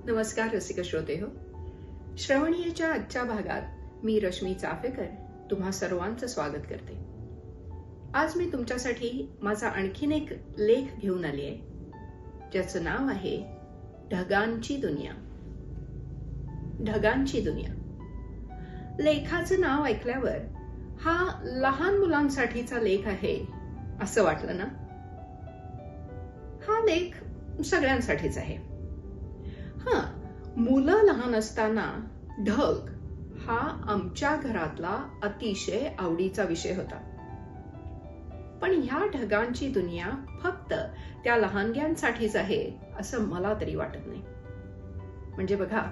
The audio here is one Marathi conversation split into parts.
नमस्कार रसिक श्रोते हो. श्रवणीयच्या आजच्या भागात मी रश्मी चाफेकर तुम्हा सर्वांचं स्वागत करते. आज मी तुमच्यासाठी माझा आणखीन एक लेख घेऊन आली आहे, ज्याचं नाव आहे ढगांची दुनिया. ढगांची दुनिया. लेखाचं नाव ऐकल्यावर हा लहान मुलांसाठीचा लेख आहे असं वाटलं ना? हा लेख सगळ्यांसाठीच आहे. मुलं लहान असताना ढग हा आमच्या घरातला अतिशय आवडीचा विषय होता. पण ह्या ढगांची दुनिया फक्त त्या लहानग्यांसाठीच आहे असं मला तरी वाटत नाही. म्हणजे बघा,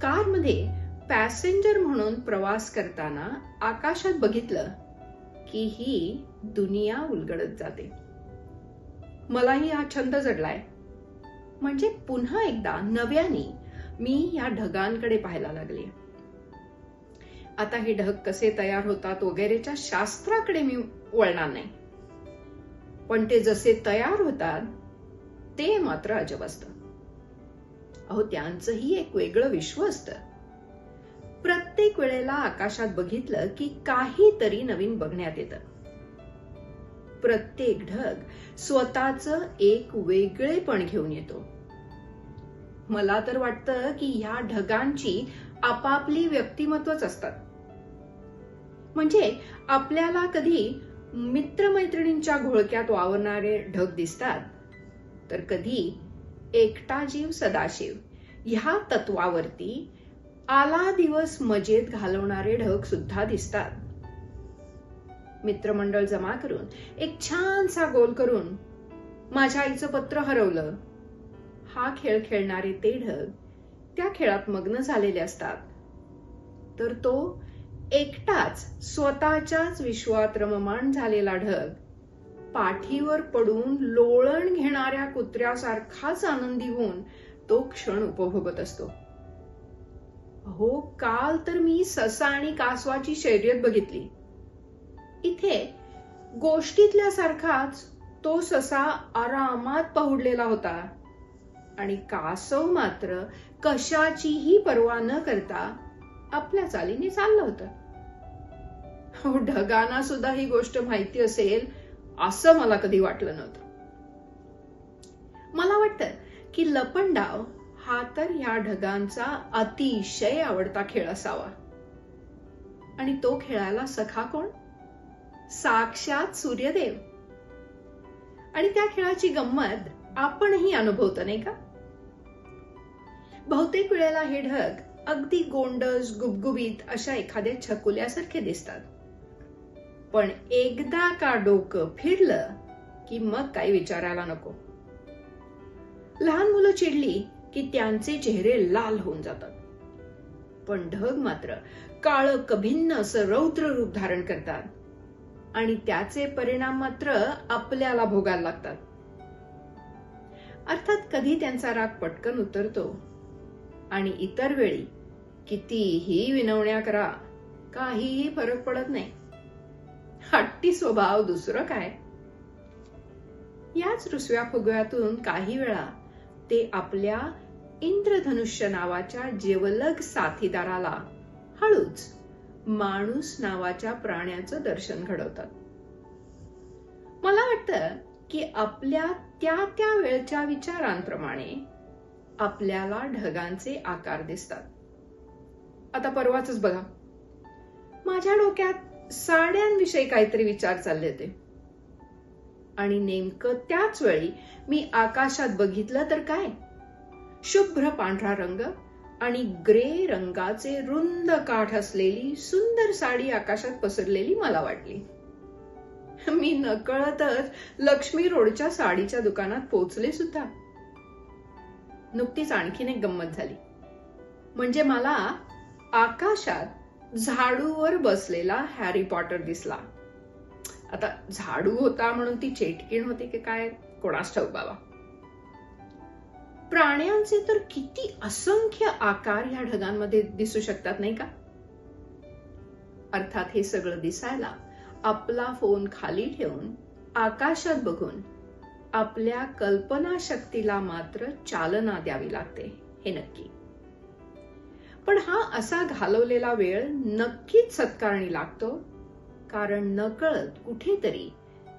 कारमध्ये पॅसेंजर म्हणून प्रवास करताना आकाशात बघितलं की ही दुनिया उलगडत जाते. मलाही हा छंद जडलाय. म्हणजे पुन्हा एकदा नव्याने मी या ढगांकडे पाहायला लागले. आता हे ढग कसे तयार होतात वगैरेच्या शास्त्राकडे मी वळणार नाही, पण ते जसे तयार होतात ते मात्र अजब असतं. अहो, त्यांचंही एक वेगळं विश्व असतं. प्रत्येक वेळेला आकाशात बघितलं की काहीतरी नवीन बघण्यात येतं. प्रत्येक ढग स्वतःचं एक वेगळेपण घेऊन येतो. मला तर वाटतं की ह्या ढगांची आपापली व्यक्तिमत्वच असतात. म्हणजे आपल्याला कधी मित्रमैत्रिणींच्या घोळक्यात वावरणारे ढग दिसतात, तर कधी एकटा जीव सदाशिव ह्या तत्वावरती आला दिवस मजेत घालवणारे ढग सुद्धा दिसतात. मित्रमंडळ जमा करून एक छानसा गोल करून माझ्या आईचं पत्र हरवलं हा खेळ खेळणारे ते ढग त्या खेळात मग्न झालेले असतात. तर तो एकटाच स्वतःच्याच विश्वात रममाण झालेला ढग पाठीवर पडून लोळण घेणाऱ्या कुत्र्यासारखाच आनंदी होऊन तो क्षण उपभोगत असतो. हो, काल तर मी ससा आणि कासवाची शर्यत बघितली. इथे गोष्टीतल्यासारखाच तो ससा आरामात पहुडलेला होता आणि कासव मात्र कशाचीही पर्वा न करता आपल्या चालीने चाललं होतं. ढगांना सुद्धा ही गोष्ट माहिती असेल असं मला कधी वाटलं नव्हतं. मला वाटतं की लपंडाव हा तर ह्या ढगांचा अतिशय आवडता खेळ असावा. आणि तो खेळायला सखा कोण? साक्षात सूर्यदेव. आणि त्या खेळाची गंमत आपणही अनुभवतो, नाही का? बहुतेक वेळेला हे ढग अगदी गोंडस गुबगुबीत अशा एखाद्या छकुल्यासारखे दिसतात. पण एकदा का डोकं फिरलं की मग काही विचारायला नको. लहान मुलं चिडली की त्यांचे चेहरे लाल होऊन जातात. पण ढग मात्र काळं कभिन्न असं रौद्र रूप धारण करतात आणि त्याचे परिणाम मात्र आपल्याला भोगायला लागतात. अर्थात कधी त्यांचा राग पटकन उतरतो आणि इतर वेळी कितीही विनवण्या करा, काहीही फरक पडत नाही. हट्टी स्वभाव, दुसरं काय. याच रुसव्या फुगव्यातून काही वेळा ते आपल्या इंद्रधनुष्य नावाच्या जिवलग साथीदाराला हळूच माणूस नावाच्या प्राण्याचं दर्शन घडवतात. मला वाटतं की आपल्या त्या त्या वेळच्या विचारांप्रमाणे आपल्याला ढगांचे आकार दिसतात. आता परवाच बघा, माझ्या डोक्यात साड्यांविषयी काहीतरी विचार चालले होते आणि नेमकं त्याच वेळी मी आकाशात बघितलं तर काय, शुभ्र पांढरा रंग आणि ग्रे रंगाचे रुंद काठ असलेली सुंदर साडी आकाशात पसरलेली मला वाटली. मी नकळतच लक्ष्मी रोडच्या साडीच्या दुकानात पोहोचले सुद्धा. नुकतीच आणखीन एक गंमत झाली. म्हणजे मला आकाशात झाडूवर बसलेला हॅरी पॉटर दिसला. आता झाडू होता म्हणून ती चेटकीण होती की काय, कोणास ठाऊक बाबा. प्राण्यांचे तर किती असंख्य आकार ह्या ढगांमध्ये दिसू शकतात, नाही का? अर्थात हे सगळं दिसायला आपला फोन खाली ठेवून आकाशात बघून आपल्या कल्पनाशक्तीला मात्र चालना द्यावी लागते. हे नक्की. पण हा असा घालवलेला वेळ नक्कीच सत्कारणी लागतो, कारण नकळत कुठेतरी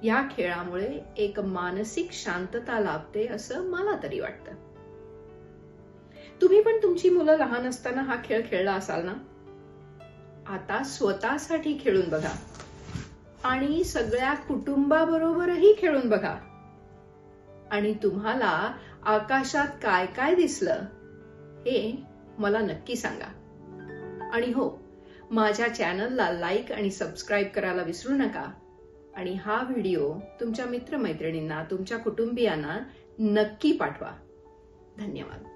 या खेळामुळे एक मानसिक शांतता लाभते असं मला तरी वाटतं. तुम्ही पण तुमची मुलं लहान असताना हा खेळ खेळला असाल ना? आता स्वतःसाठी खेळून बघा आणि सगळ्या कुटुंबाबरोबरही खेळून बघा आणि तुम्हाला आकाशात काय काय दिसलं हे मला नक्की सांगा. आणि हो, माझ्या चॅनलला लाईक आणि सबस्क्राईब करायला विसरू नका आणि हा व्हिडिओ तुमच्या मित्रमैत्रिणींना, तुमच्या कुटुंबियांना नक्की पाठवा. धन्यवाद.